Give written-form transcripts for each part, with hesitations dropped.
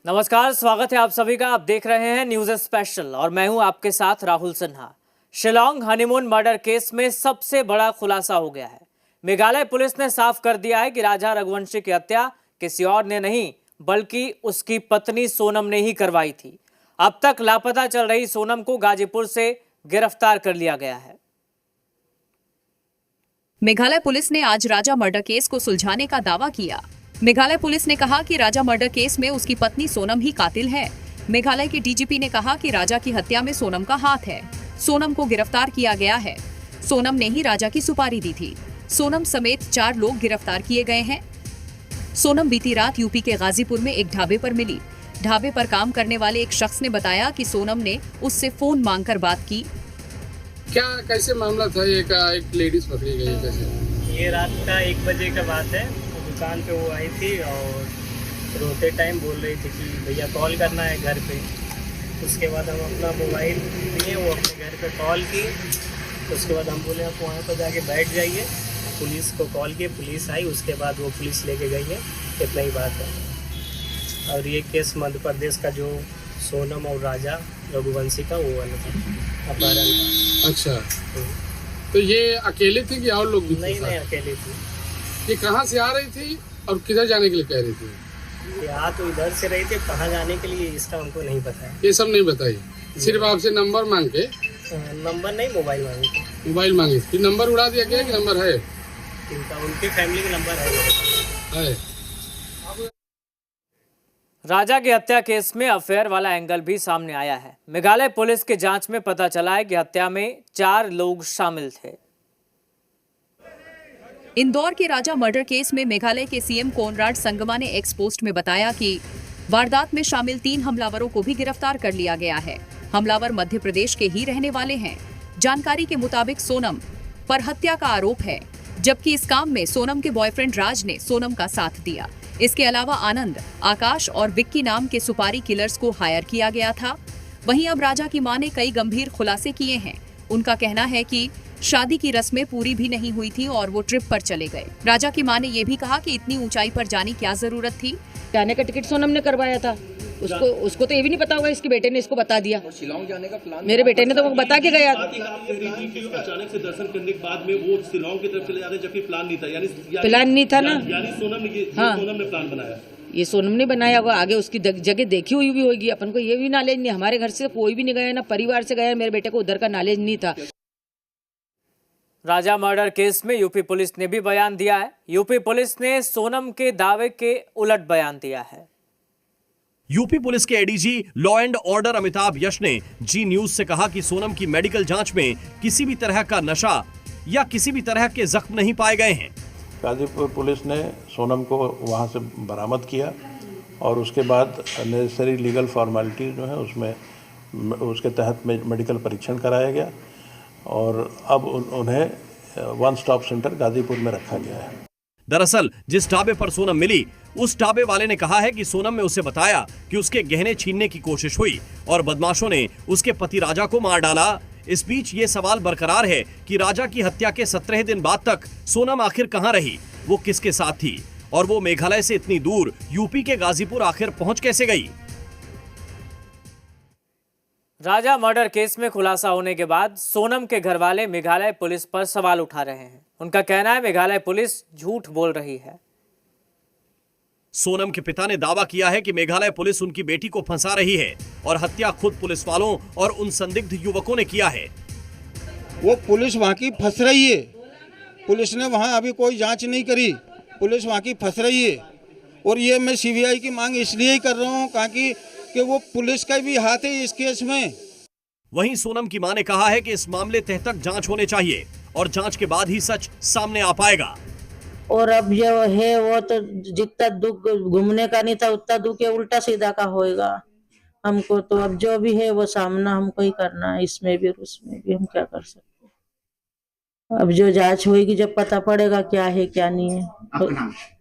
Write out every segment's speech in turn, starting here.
नमस्कार, स्वागत है आप सभी का। आप देख रहे हैं न्यूज स्पेशल और मैं हूं आपके साथ Rahul Sinha. Shillong honeymoon murder case में सबसे बड़ा खुलासा हो गया है। मेघालय पुलिस ने साफ कर दिया है कि राजा रघुवंशी की हत्या किसी और ने नहीं बल्कि उसकी पत्नी सोनम ने ही करवाई थी। अब तक लापता चल रही सोनम को गाजीपुर से गिरफ्तार कर लिया गया है। मेघालय पुलिस ने आज राजा मर्डर केस को सुलझाने का दावा किया। मेघालय पुलिस ने कहा कि राजा मर्डर केस में उसकी पत्नी सोनम ही कातिल है। मेघालय के डीजीपी ने कहा कि राजा की हत्या में सोनम का हाथ है। सोनम को गिरफ्तार किया गया है। सोनम ने ही राजा की सुपारी दी थी। सोनम समेत 4 लोग गिरफ्तार किए गए हैं। सोनम बीती रात यूपी के गाजीपुर में एक ढाबे पर मिली। ढाबे पर काम करने वाले एक शख्स ने बताया कि सोनम ने उससे फोन मांगकर बात की। क्या कैसे मामला था? ये का एक लेडीज पकड़ी गई कैसे? ये रात का 1 बजे का बात है। दुकान पे वो आई थी और रोते टाइम बोल रही थी कि भैया कॉल करना है घर पे। उसके बाद हम अपना मोबाइल लिए, वो अपने घर पे कॉल की। उसके बाद हम बोले आप वहाँ पर जाके बैठ जाइए। पुलिस को कॉल किए, पुलिस आई। उसके बाद वो पुलिस लेके गई है। इतना ही बात है। और ये केस मध्य प्रदेश का जो सोनम और राजा रघुवंशी का वो वाला था, अपहरण का। अच्छा, तो ये अकेले थे कि और लोग भी थे? नहीं, अकेली थी। ये कहाँ से आ रही थी और किधर जाने के लिए कह रही थी? ये आ तो इधर से रही थी, कहाँ जाने के लिए इसका हमको नहीं पता है। ये सब नहीं बताई, सिर्फ आपसे नंबर मांग के? नंबर नहीं, मोबाइल मांगी थी। मोबाइल मांगी थी। नंबर उड़ा दिया गया कि नंबर है? इनका उनके फैमिली का नंबर है। राजा की हत्या केस में अफेयर वाला एंगल भी सामने आया है। मेघालय पुलिस की जांच में पता चला है कि हत्या में 4 लोग शामिल थे। इंदौर के राजा मर्डर केस में मेघालय के सीएम कोनराड संगमा ने एक्स पोस्ट में बताया कि वारदात में शामिल 3 हमलावरों को भी गिरफ्तार कर लिया गया है। हमलावर मध्य प्रदेश के ही रहने वाले हैं। जानकारी के मुताबिक सोनम पर हत्या का आरोप है, जबकि इस काम में सोनम के बॉयफ्रेंड राज ने सोनम का साथ दिया। इसके अलावा आनंद, आकाश और विक्की नाम के सुपारी किलर्स को हायर किया गया था। वहीं अब राजा की मां ने कई गंभीर खुलासे किए हैं। उनका कहना है कि शादी की रस्में पूरी भी नहीं हुई थी और वो ट्रिप पर चले गए। राजा की मां ने ये भी कहा कि इतनी ऊंचाई पर जाने की क्या जरूरत थी। जाने का टिकट सोनम ने करवाया था। उसको तो ये भी नहीं पता होगा, इसके बेटे ने इसको बता दिया। शिलांग जाने का प्लान, मेरे बेटे ने तो वो बता के गया। अचानक से दर्शन करने के बाद में वो शिलांग की तरफ चले जाते जबकि प्लान नहीं था। यानी प्लान नहीं था ना, यानी सोनम ने सोनम ने प्लान बनाया। ये सोनम ने बनाया होगा। आगे उसकी जगह देखी हुई भी होगी। अपन को ये भी नॉलेज नहीं। हमारे घर से कोई भी नहीं गया, ना परिवार से गया। मेरे बेटे को उधर का नॉलेज नहीं था। राजा मर्डर केस में यूपी पुलिस ने भी बयान दिया है। यूपी पुलिस ने सोनम के दावे के उलट बयान दिया है। यूपी पुलिस के ADG law and order Amitabh Yash ने जी न्यूज से कहा कि सोनम की मेडिकल जांच में किसी भी तरह का नशा या किसी भी तरह के जख्म नहीं पाए गए हैं। गाजीपुर पुलिस ने सोनम को वहां से बरामद किया और उसके बाद नेसेसरी लीगल फॉर्मेलिटी जो है उसमें उसके तहत मेडिकल परीक्षण कराया गया और अब उन्हें वन स्टॉप सेंटर गाजीपुर में रखा गया है। दरअसल जिस ढाबे पर सोनम मिली, उस ढाबे वाले ने कहा है कि सोनम ने उसे बताया कि उसके गहने छीनने की कोशिश हुई और बदमाशों ने उसके पति राजा को मार डाला। इस बीच ये सवाल बरकरार है कि राजा की हत्या के 17 दिन बाद तक सोनम आखिर कहां रही, वो किसके साथ थी और वो मेघालय से इतनी दूर यूपी के गाजीपुर आखिर पहुंच कैसे गई। राजा मर्डर केस में खुलासा होने के बाद सोनम के घरवाले मेघालय पुलिस पर सवाल उठा रहे हैं। उनका कहना है मेघालय पुलिस झूठ बोल रही है। सोनम के पिता ने दावा किया है कि मेघालय पुलिस उनकी बेटी को फंसा रही है और हत्या खुद पुलिस वालों और उन संदिग्ध युवकों ने किया है। वो पुलिस वहाँ की फंस रही है। पुलिस ने वहाँ अभी कोई जांच नहीं करी। पुलिस वहाँ की फंस रही है और ये मैं सीबीआई की मांग इसलिए ही कर रहा हूँ ताकि कि वो पुलिस का भी हाथ है इस केस में। वहीं सोनम की मां ने कहा है कि इस मामले तह तक जांच होने चाहिए और जांच के बाद ही सच सामने आ पाएगा। और अब जो है वो तो जितना दुख घूमने का नहीं था उतना दुख है उल्टा सीधा का होएगा हमको। तो अब जो भी है वो सामना हमको ही करना है, इसमें भी और उसमें भी। हम क्या कर सकते हैं? अब जो जांच होगी जब पता पड़ेगा क्या है क्या नहीं है।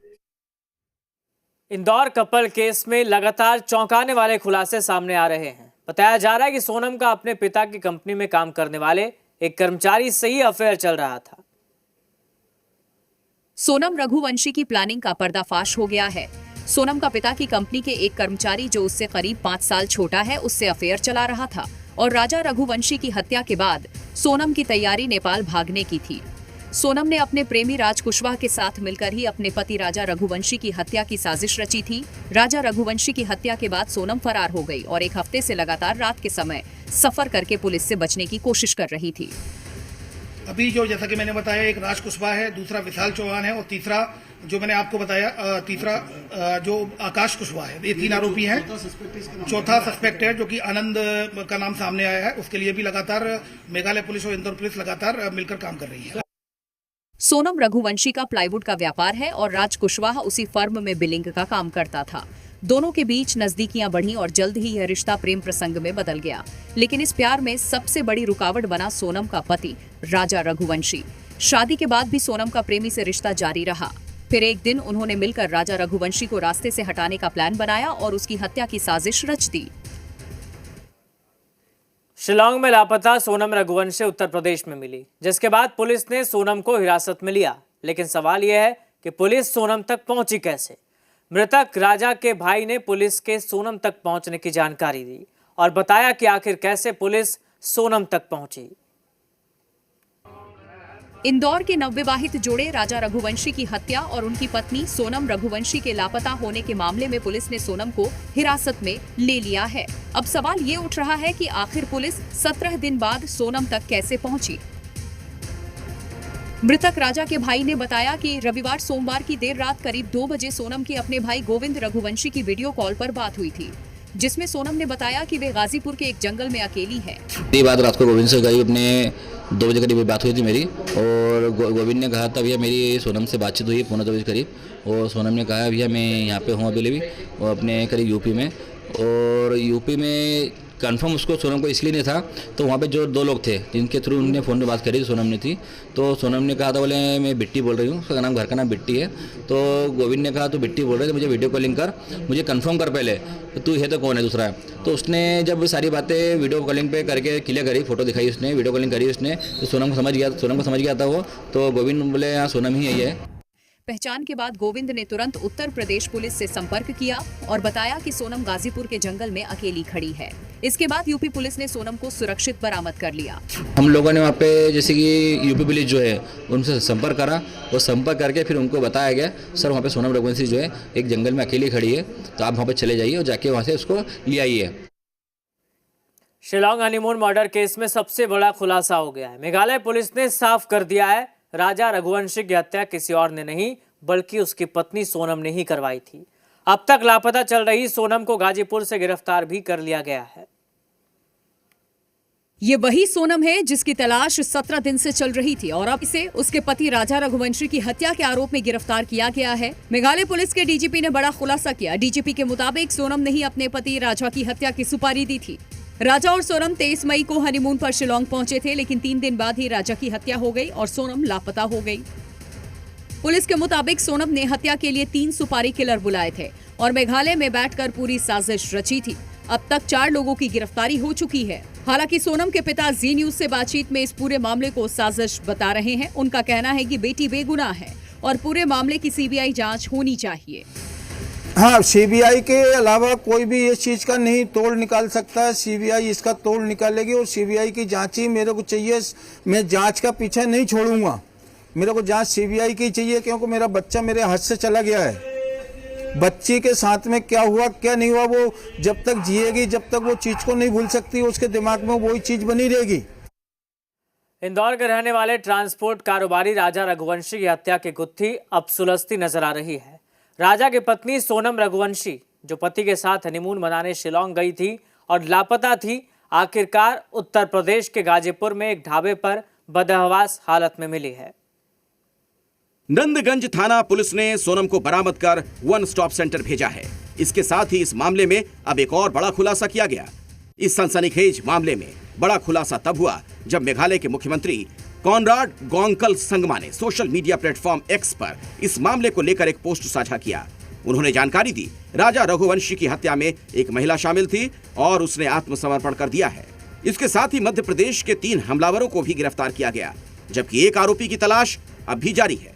इंदौर कपल केस में लगातार चौंकाने वाले खुलासे सामने आ रहे हैं। बताया जा रहा है कि सोनम का अपने पिता की कंपनी में काम करने वाले एक कर्मचारी से ही अफेयर चल रहा था। सोनम रघुवंशी की प्लानिंग का पर्दाफाश हो गया है। सोनम का पिता की कंपनी के एक कर्मचारी जो उससे करीब 5 साल छोटा है उससे अफेयर चला रहा था और राजा रघुवंशी की हत्या के बाद सोनम की तैयारी नेपाल भागने की थी। सोनम ने अपने प्रेमी राज कुशवाहा के साथ मिलकर ही अपने पति राजा रघुवंशी की हत्या की साजिश रची थी। राजा रघुवंशी की हत्या के बाद सोनम फरार हो गई और 1 हफ्ते से लगातार रात के समय सफर करके पुलिस से बचने की कोशिश कर रही थी। अभी जो जैसा कि मैंने बताया, एक राज कुशवाहा है, दूसरा विशाल चौहान है और तीसरा जो मैंने आपको बताया तीसरा जो आकाश कुशवाहा है। ये 3 आरोपी हैं। चौथा सस्पेक्ट है जो कि आनंद का नाम सामने आया है। उसके लिए भी लगातार मेघालय पुलिस और इंदौर पुलिस लगातार मिलकर काम कर रही है। सोनम रघुवंशी का प्लाईवुड का व्यापार है और राज कुशवाहा उसी फर्म में बिलिंग का काम करता था। दोनों के बीच नजदीकियां बढ़ी और जल्द ही यह रिश्ता प्रेम प्रसंग में बदल गया। लेकिन इस प्यार में सबसे बड़ी रुकावट बना सोनम का पति राजा रघुवंशी। शादी के बाद भी सोनम का प्रेमी से रिश्ता जारी रहा। फिर एक दिन उन्होंने मिलकर राजा रघुवंशी को रास्ते से हटाने का प्लान बनाया और उसकी हत्या की साजिश रच दी। शिलांग में लापता सोनम रघुवंशी उत्तर प्रदेश में मिली, जिसके बाद पुलिस ने सोनम को हिरासत में लिया। लेकिन सवाल यह है कि पुलिस सोनम तक पहुंची कैसे। मृतक राजा के भाई ने पुलिस के सोनम तक पहुंचने की जानकारी दी और बताया कि आखिर कैसे पुलिस सोनम तक पहुंची। इंदौर के नवविवाहित जोड़े राजा रघुवंशी की हत्या और उनकी पत्नी सोनम रघुवंशी के लापता होने के मामले में पुलिस ने सोनम को हिरासत में ले लिया है। अब सवाल ये उठ रहा है कि आखिर पुलिस 17 दिन बाद सोनम तक कैसे पहुंची। मृतक राजा के भाई ने बताया कि रविवार सोमवार की देर रात करीब 2 बजे सोनम की अपने भाई गोविंद रघुवंशी की वीडियो कॉल पर बात हुई थी, जिसमें सोनम ने बताया कि वे गाजीपुर के एक जंगल में अकेली है। ये बात रात को गोविंद से गई, अपने 2 बजे करीब बात हुई थी मेरी और गोविंद ने कहा था भैया मेरी सोनम से बातचीत हुई 2:45 बजे करीब और सोनम ने कहा भैया मैं यहाँ पे हूँ अभी भी और अपने करीब यूपी में। और यूपी में कंफर्म उसको सोनम को इसलिए नहीं था, तो वहाँ पे जो 2 लोग थे जिनके थ्रू उन्होंने फ़ोन पे बात करी सोनम ने थी, तो सोनम ने कहा था बोले मैं बिट्टी बोल रही हूँ, उसका नाम घर का नाम बिट्टी है। तो गोविंद ने कहा तो बिट्टी बोल रहे थे, मुझे वीडियो कॉलिंग कर, मुझे कंफर्म कर पहले तू है तो कौन है दूसरा। तो उसने जब सारी बातें वीडियो कॉलिंग पे करके क्लियर करी, फोटो दिखाई उसने, वीडियो कॉलिंग करी उसने, तो सोनम को समझ गया था वो। तो गोविंद बोले हाँ सोनम ही है। पहचान के बाद गोविंद ने तुरंत उत्तर प्रदेश पुलिस से संपर्क किया और बताया कि सोनम गाजीपुर के जंगल में अकेली खड़ी है। इसके बाद यूपी पुलिस ने सोनम को सुरक्षित बरामद कर लिया। हम लोगों ने वहाँ पे जैसे कि यूपी पुलिस जो है उनसे संपर्क करा और संपर्क करके फिर उनको बताया गया सर वहाँ पे सोनम रघुवंशी जो है एक जंगल में अकेली खड़ी है, तो आप वहाँ पे चले जाइए और जाके वहाँ से उसको ले आइए। शिलांग हनीमून मर्डर केस में सबसे बड़ा खुलासा हो गया है। मेघालय पुलिस ने साफ कर दिया है राजा रघुवंशी की हत्या किसी और ने नहीं बल्कि उसकी पत्नी सोनम ने ही करवाई थी। अब तक लापता चल रही सोनम को गाजीपुर से गिरफ्तार भी कर लिया गया है। ये वही सोनम है जिसकी तलाश 17 दिन से चल रही थी और अब इसे उसके पति राजा रघुवंशी की हत्या के आरोप में गिरफ्तार किया गया है। मेघालय पुलिस के डीजीपी ने बड़ा खुलासा किया। डीजीपी के मुताबिक सोनम ने ही अपने पति राजा की हत्या की सुपारी दी थी। राजा और सोनम 23 मई को हनीमून पर शिलांग पहुंचे थे, लेकिन 3 दिन बाद ही राजा की हत्या हो गई और सोनम लापता हो गई। पुलिस के मुताबिक सोनम ने हत्या के लिए 3 सुपारी किलर बुलाए थे और मेघालय में बैठकर पूरी साजिश रची थी। अब तक 4 लोगों की गिरफ्तारी हो चुकी है। हालांकि सोनम के पिता जी न्यूज से बातचीत में इस पूरे मामले को साजिश बता रहे हैं। उनका कहना है कि बेटी बेगुनाह है और पूरे मामले की सीबीआई जांच होनी चाहिए। हाँ, सीबीआई के अलावा कोई भी इस चीज का नहीं तोड़ निकाल सकता है। सीबीआई इसका तोड़ निकालेगी और सीबीआई की जांच ही मेरे को चाहिए। मैं जांच का पीछा नहीं छोड़ूंगा। मेरे को जांच सीबीआई की चाहिए, क्योंकि मेरा बच्चा मेरे हाथ से चला गया है। बच्ची के साथ में क्या हुआ क्या नहीं हुआ, वो जब तक जिएगी, जब तक वो चीज को नहीं भूल सकती, उसके दिमाग में वही चीज बनी रहेगी। इंदौर के रहने वाले ट्रांसपोर्ट कारोबारी राजा रघुवंशी की हत्या की गुत्थी अब सुलझती नजर आ रही है। राजा की पत्नी सोनम रघुवंशी, जो पति के साथ हनीमून मनाने शिलांग गई थी और लापता थी, आखिरकार उत्तर प्रदेश के गाजीपुर में एक ढाबे पर बदहवास हालत में मिली है। नंदगंज थाना पुलिस ने सोनम को बरामद कर 1 स्टॉप सेंटर भेजा है। इसके साथ ही इस मामले में अब एक और बड़ा खुलासा किया गया। इस सनसनीखेज मामले में बड़ा खुलासा तब हुआ जब मेघालय के मुख्यमंत्री कॉनराड गोंकल संगमा ने सोशल मीडिया प्लेटफॉर्म एक्स पर इस मामले को लेकर एक पोस्ट साझा किया। उन्होंने जानकारी दी राजा रघुवंशी की हत्या में एक महिला शामिल थी और उसने आत्मसमर्पण कर दिया है। इसके साथ ही मध्य प्रदेश के 3 हमलावरों को भी गिरफ्तार किया गया, जबकि एक आरोपी की तलाश अब भी जारी है।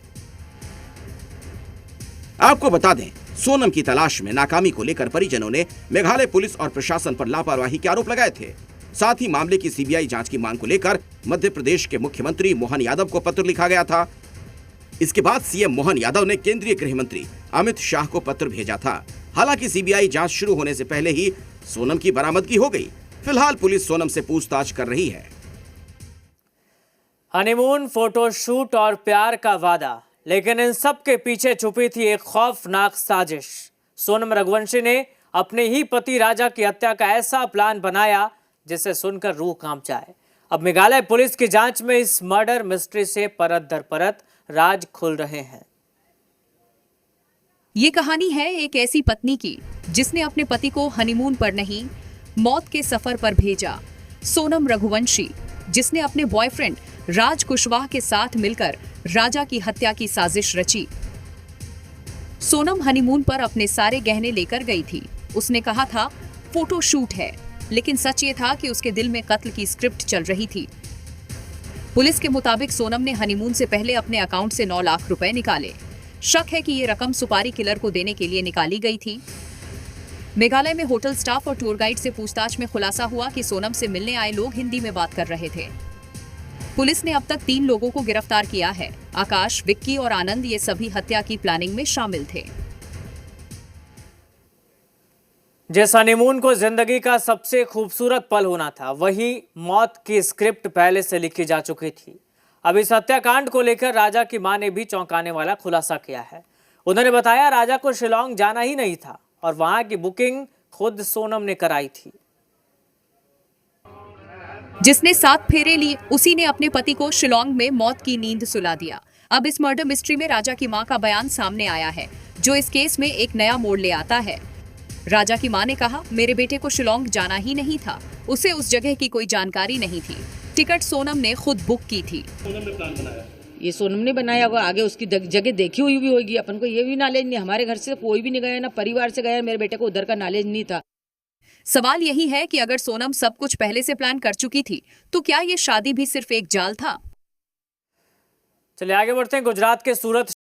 आपको बता दें, सोनम की तलाश में नाकामी को लेकर परिजनों ने मेघालय पुलिस और प्रशासन पर लापरवाही के आरोप लगाए थे। साथ ही मामले की सीबीआई जांच की मांग को लेकर मध्य प्रदेश के मुख्यमंत्री मोहन यादव को पत्र लिखा गया था। इसके बाद सीएम मोहन यादव ने केंद्रीय गृह मंत्री अमित शाह को पत्र भेजा था। हालांकि सीबीआई जांच शुरू होने से पहले ही सोनम की बरामदगी हो गई। फिलहाल पुलिस सोनम से पूछताछ कर रही है। हनीमून, फोटोशूट और प्यार का वादा, लेकिन इन सब के पीछे छुपी थी एक खौफनाक साजिश। सोनम रघुवंशी ने अपने ही पति राजा की हत्या का ऐसा प्लान बनाया जिसे सुनकर रूह कांप जाए। अब मेघालय पुलिस की जांच में इस मर्डर मिस्ट्री से परत दर परत राज खुल रहे हैं। ये कहानी है एक ऐसी पत्नी की जिसने अपने पति को हनीमून पर नहीं, मौत के सफर पर भेजा। सोनम रघुवंशी, जिसने अपने बॉयफ्रेंड राज कुशवाहा के साथ मिलकर राजा की हत्या की साजिश रची। सोनम हनीमून पर अपने सारे गहने लेकर गई थी। उसने कहा था फोटो शूट है, लेकिन सच ये था कि उसके दिल में कत्ल की स्क्रिप्ट चल रही थी। पुलिस के मुताबिक सोनम ने हनीमून से पहले अपने अकाउंट से 9 लाख रुपए निकाले। शक है कि ये रकम सुपारी किलर को देने के लिए निकाली गई थी। मेघालय में होटल स्टाफ और टूर गाइड से पूछताछ में खुलासा हुआ कि सोनम से मिलने आए लोग हिंदी में बात कर रहे थे। पुलिस ने अब तक 3 लोगों को गिरफ्तार किया है। आकाश, विक्की और आनंद ये सभी हत्या की प्लानिंग में शामिल थे। जिस हनीमून को जिंदगी का सबसे खूबसूरत पल होना था, वही मौत की स्क्रिप्ट पहले से लिखी जा चुकी थी। अब इस हत्याकांड को लेकर राजा की मां ने भी चौंकाने वाला खुलासा किया है। उन्होंने बताया राजा को शिलोंग जाना ही नहीं था और वहां की बुकिंग खुद सोनम ने कराई थी। जिसने 7 फेरे लिए, उसी ने अपने पति को शिलोंग में मौत की नींद सुला दिया। अब इस मर्डर मिस्ट्री में राजा की मां का बयान सामने आया है, जो इस केस में एक नया मोड़ ले आता है। राजा की मां ने कहा, मेरे बेटे को शिलोंग जाना ही नहीं था, उसे उस जगह की कोई जानकारी नहीं थी। टिकट सोनम ने खुद बुक की थी। सोनम ने प्लान बनाया, ये सोनम ने बनाया होगा, आगे उसकी जगह देखी हुई भी होगी। अपन को ये भी नॉलेज नहीं, हमारे घर से कोई भी नहीं गया, ना परिवार से गया, मेरे बेटे को उधर का नॉलेज नहीं था। सवाल यही है कि अगर सोनम सब कुछ पहले से प्लान कर चुकी थी, तो क्या ये शादी भी सिर्फ एक जाल था? चलिए आगे बढ़ते हैं। गुजरात के सूरत